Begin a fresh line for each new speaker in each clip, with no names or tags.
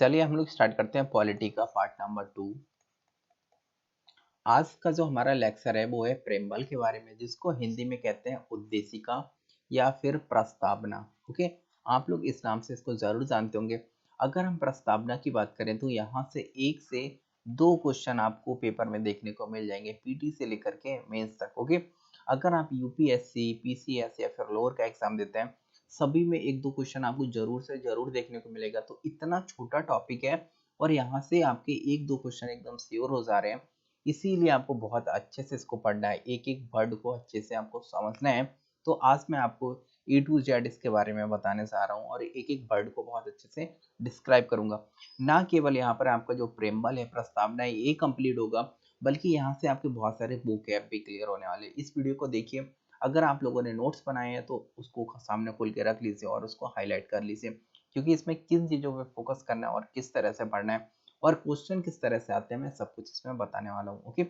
चलिए हम लोग स्टार्ट करते हैं पॉलिटी का पार्ट नंबर 2। आज का जो हमारा लेक्चर है वो है प्रेमबल के बारे में, जिसको हिंदी में कहते हैं उद्देशिका या फिर प्रस्तावना। ओके, आप लोग इस नाम से इसको जरूर जानते होंगे। अगर हम प्रस्तावना की बात करें तो यहाँ से 1 से 2 क्वेश्चन आपको पेपर में देखने को मिल जाएंगे, पीटी से लेकर के मेंस तक। ओके, अगर आप यूपीएससी, पीसीएस या फिर लोअर का एग्जाम देते हैं, सभी में 1-2 क्वेश्चन आपको जरूर से जरूर देखने को मिलेगा। तो इतना छोटा टॉपिक है और यहाँ से आपके 1-2 क्वेश्चन एकदम श्योर हो जा रहे हैं, इसीलिए आपको बहुत अच्छे से इसको पढ़ना है, एक एक वर्ड को अच्छे से आपको समझना है। तो आज मैं आपको ए टू जेड इसके बारे में बताने जा रहा हूँ और एक एक वर्ड को बहुत अच्छे से डिस्क्राइब करूंगा। ना केवल यहाँ पर आपका जो प्रेमबल है, प्रस्तावना है, ये कंप्लीट होगा, बल्कि यहाँ से आपके बहुत सारे वोकैब भी क्लियर होने वाले। इस वीडियो को देखिए, अगर आप लोगों ने नोट्स बनाए हैं तो उसको सामने खोल के रख लीजिए और उसको हाईलाइट कर लीजिए, क्योंकि इसमें किन चीज़ों पे फोकस करना है और किस तरह से पढ़ना है और क्वेश्चन किस तरह से आते हैं, मैं सब कुछ इसमें बताने वाला हूँ। ओके,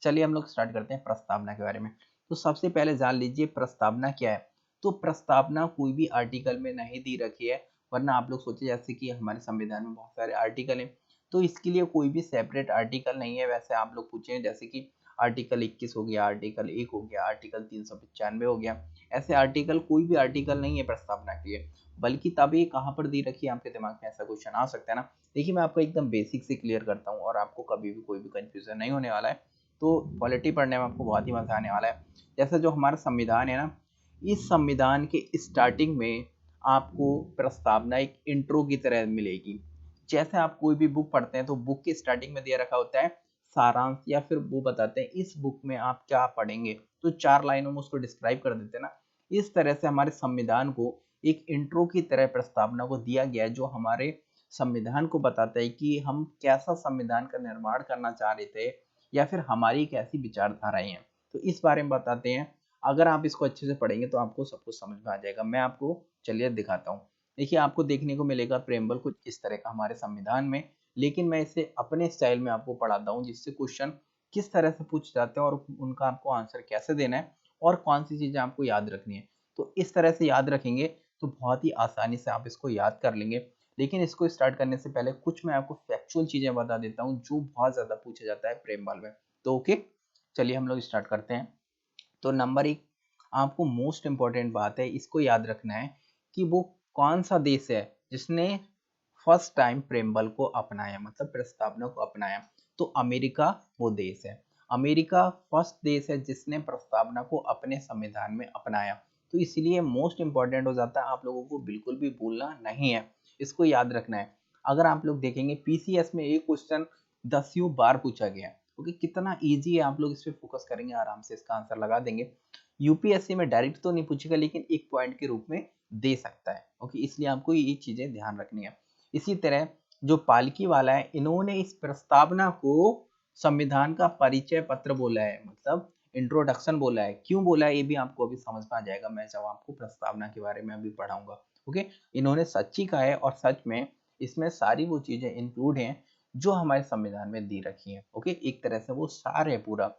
चलिए हम लोग स्टार्ट करते हैं प्रस्तावना के बारे में। तो सबसे पहले जान लीजिए प्रस्तावना क्या है। तो प्रस्तावना कोई भी आर्टिकल में नहीं दी रखी है, वरना आप लोग सोचे जैसे कि हमारे संविधान में बहुत सारे आर्टिकल हैं, तो इसके लिए कोई भी सेपरेट आर्टिकल नहीं है। वैसे आप लोग पूछे जैसे कि आर्टिकल 21 हो गया, आर्टिकल 1 हो गया, आर्टिकल 395 हो गया, ऐसे आर्टिकल कोई भी आर्टिकल नहीं है प्रस्तावना के लिए। बल्कि तब ये कहाँ पर दी रखी है, आपके दिमाग में ऐसा क्वेश्चन आ सकता है ना। देखिए मैं आपको एकदम बेसिक से क्लियर करता हूँ और आपको कभी भी कोई भी कंफ्यूजन नहीं होने वाला है। तो पॉलिटी पढ़ने में आपको बहुत ही मजा आने वाला है। जैसे जो हमारा संविधान है ना, इस संविधान के स्टार्टिंग में आपको प्रस्तावना एक इंट्रो की तरह मिलेगी। जैसे आप कोई भी बुक पढ़ते हैं तो बुक के स्टार्टिंग में दिया रखा होता है सारांश, या फिर वो बताते हैं इस बुक में आप क्या पढ़ेंगे, तो 4 लाइनों में उसको डिस्क्राइब कर देते हैं ना। इस तरह से हमारे संविधान को एक इंट्रो की तरह प्रस्तावना को दिया गया है, जो हमारे संविधान को बताता है कि हम कैसा संविधान का निर्माण करना चाह रहे थे या फिर हमारी कैसी विचारधाराएं हैं। तो इस बारे में बताते हैं। अगर आप इसको अच्छे से पढ़ेंगे तो आपको सब कुछ समझ में आ जाएगा। मैं आपको चलिए दिखाता हूँ। देखिए आपको देखने को मिलेगा प्रेमबल कुछ इस तरह का हमारे संविधान में, लेकिन मैं इसे अपने स्टाइल में आपको पढ़ाता हूँ, जिससे क्वेश्चन किस तरह से पूछ जाते हैं और उनका आपको आंसर कैसे देना है और कौन सी चीजें आपको याद रखनी है। तो इस तरह से याद रखेंगे तो बहुत ही आसानी से आप इसको याद कर लेंगे। लेकिन इसको स्टार्ट करने से पहले कुछ मैं आपको फैक्चुअल चीजें बता देता हूँ जो बहुत ज्यादा पूछा जाता है प्रेमबल में। तो ओके, चलिए हम लोग स्टार्ट करते हैं। तो नंबर 1, आपको मोस्ट इंपॉर्टेंट बात है, इसको याद रखना है कि वो कौन सा देश है जिसने फर्स्ट टाइम प्रेमबल को अपनाया, मतलब प्रस्तावना को अपनाया। तो अमेरिका वो देश है। अमेरिका फर्स्ट देश है जिसने प्रस्तावना को अपने संविधान में अपनाया। तो इसलिए मोस्ट इंपॉर्टेंट हो जाता है, आप लोगों को बिल्कुल भी भूलना नहीं है, इसको याद रखना है। अगर आप लोग देखेंगे पीसीएस में एक क्वेश्चन 10 बार पूछा गया है। ओके, कितना इजी है, आप लोग इस पे फोकस करेंगे आराम से इसका आंसर लगा देंगे। यूपीएससी में डायरेक्ट तो नहीं पूछेगा, लेकिन एक पॉइंट के रूप में दे सकता है। ओके, इसलिए आपको ये चीजें ध्यान रखनी है। इसी तरह जो पालकी वाला है, इन्होंने इस प्रस्तावना को संविधान का परिचय पत्र बोला है, मतलब इंट्रोडक्शन बोला है। क्यों बोला है ये भी आपको अभी समझ में आ जाएगा, मैं जब आपको प्रस्तावना के बारे में अभी पढ़ाऊंगा। ओके, इन्होंने सच ही कहा है और सच में इसमें सारी वो चीजें इंक्लूड हैं जो हमारे संविधान में दी रखी है। ओके, एक तरह से वो सार है पूरा।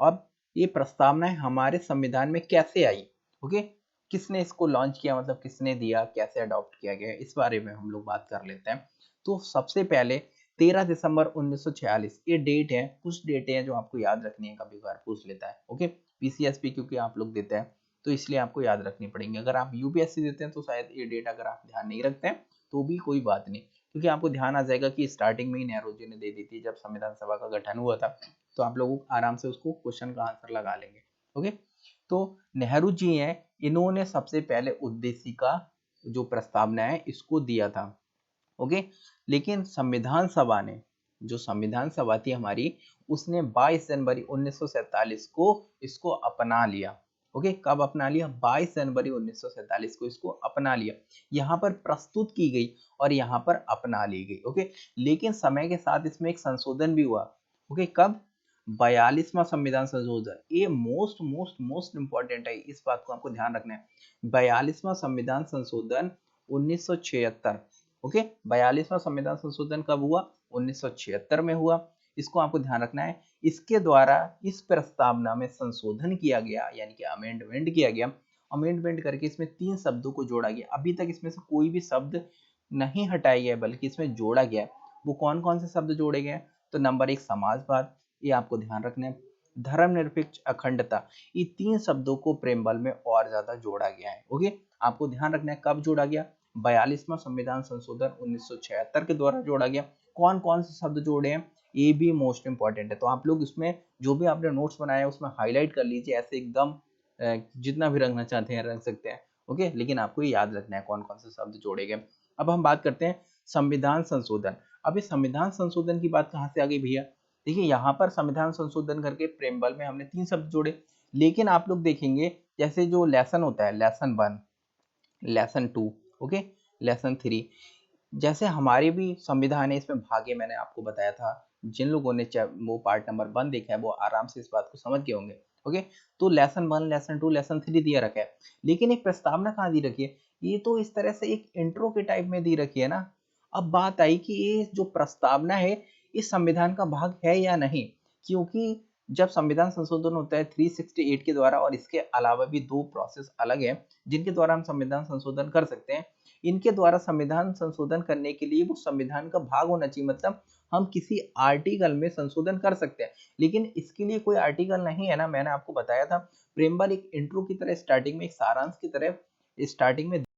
अब ये प्रस्तावना हमारे संविधान में कैसे आई, ओके, किसने इसको लॉन्च किया, मतलब किसने दिया, कैसे अडॉप्ट किया गया, इस बारे में हम लोग बात कर लेते हैं। तो सबसे पहले 13 दिसंबर 1946 ये डेट है। कुछ डेटें हैं जो आपको याद रखनी है, कभी कभार पूछ लेता है। ओके, पीसीएसपी क्योंकि आप लोग देते हैं तो इसलिए आपको याद रखनी पड़ेंगी। अगर आप यूपीएससी देते हैं तो शायद ये डेट अगर आप ध्यान नहीं रखते हैं तो भी कोई बात नहीं, क्योंकि आपको ध्यान आ जाएगा कि स्टार्टिंग में ही नेहरू जी ने दे दी थी जब संविधान सभा का गठन हुआ था। तो आप लोग आराम से उसको क्वेश्चन का आंसर लगा लेंगे। ओके, तो नेहरू जी हैं, इन्होंने सबसे पहले उद्देशिका जो प्रस्तावना है इसको दिया था। ओके, लेकिन संविधान सभा ने, जो संविधान सभा थी हमारी, उसने 22 जनवरी 1947 को इसको अपना लिया। ओके, कब अपना लिया? 22 जनवरी 1947 को इसको अपना लिया। यहाँ पर प्रस्तुत की गई और यहाँ पर अपना ली गई। ओके, लेकिन समय के साथ इसमें एक संशोधन भी हुआ। ओके, कब? 42वां संविधान संशोधन। ये मोस्ट मोस्ट मोस्ट इंपॉर्टेंट है, इस बात को आपको ध्यान रखना है। 42वां संविधान संशोधन 1976। ओके, 42वां संविधान संशोधन कब हुआ? 1976 में हुआ। इसको आपको ध्यान रखना है। इसके द्वारा इस प्रस्तावना में संशोधन किया गया, यानी कि अमेंडमेंट किया गया। अमेंडमेंट करके इसमें 3 शब्दों को जोड़ा गया। अभी तक इसमें से कोई भी शब्द नहीं हटाया गया बल्कि इसमें जोड़ा गया है, वो कौन कौन से शब्द जोड़े गए हैं? तो नंबर 1 समाजवाद, ये आपको ध्यान रखना है। धर्मनिरपेक्ष अखंडता, ये 3 शब्दों को प्रेमबल में और ज्यादा जोड़ा गया है। ओके, आपको ध्यान रखना है कब जोड़ा गया? 42वां संविधान संशोधन 1976 के द्वारा जोड़ा गया। कौन कौन से शब्द जोड़े हैं, ये भी मोस्ट इंपॉर्टेंट है। तो आप लोग इसमें जो भी आपने नोट्स बनाया है उसमें हाईलाइट कर लीजिए, ऐसे एकदम जितना भी रखना चाहते हैं रख सकते हैं। ओके, लेकिन आपको ये याद रखना है कौन कौन से शब्द जोड़े गए। अब हम बात करते हैं संविधान संशोधन। अब इस संविधान संशोधन की बात कहाँ से आ गई भैया? देखिए यहाँ पर संविधान संशोधन करके प्रेमबल में हमने 3 शब्द जोड़े, लेकिन आप लोग देखेंगे जैसे जो लेसन होता है, लेसन 1, लेसन 2, ओके, लेसन 3, जैसे हमारे भी संविधान है इसमें भाग है, मैंने आपको बताया था। जिन लोगों ने वो पार्ट नंबर 1 देखा है वो आराम से इस बात को समझ गए होंगे। ओके, तो लेसन 1, लेसन 2, लेसन 3 दिया रखा है, लेकिन एक प्रस्तावना कहाँ दी रखी है? ये तो इस तरह से एक इंट्रो के टाइप में दी रखी है ना। अब बात आई कि ये जो प्रस्तावना है इस संविधान का भाग है या नहीं, क्योंकि जब संविधान संशोधन होता है 368 के द्वारा, और इसके अलावा भी 2 प्रोसेस अलग है जिनके द्वारा हम संविधान संशोधन कर सकते हैं। इनके द्वारा संविधान संशोधन करने के लिए वो संविधान का भाग होना चाहिए, मतलब हम किसी आर्टिकल में संशोधन कर सकते हैं, लेकिन इसके लिए कोई आर्टिकल नहीं है ना। मैंने आपको बताया था प्रेमबल एक इंट्रो की तरह, स्टार्टिंग में एक सारांश की तरह स्टार्टिंग में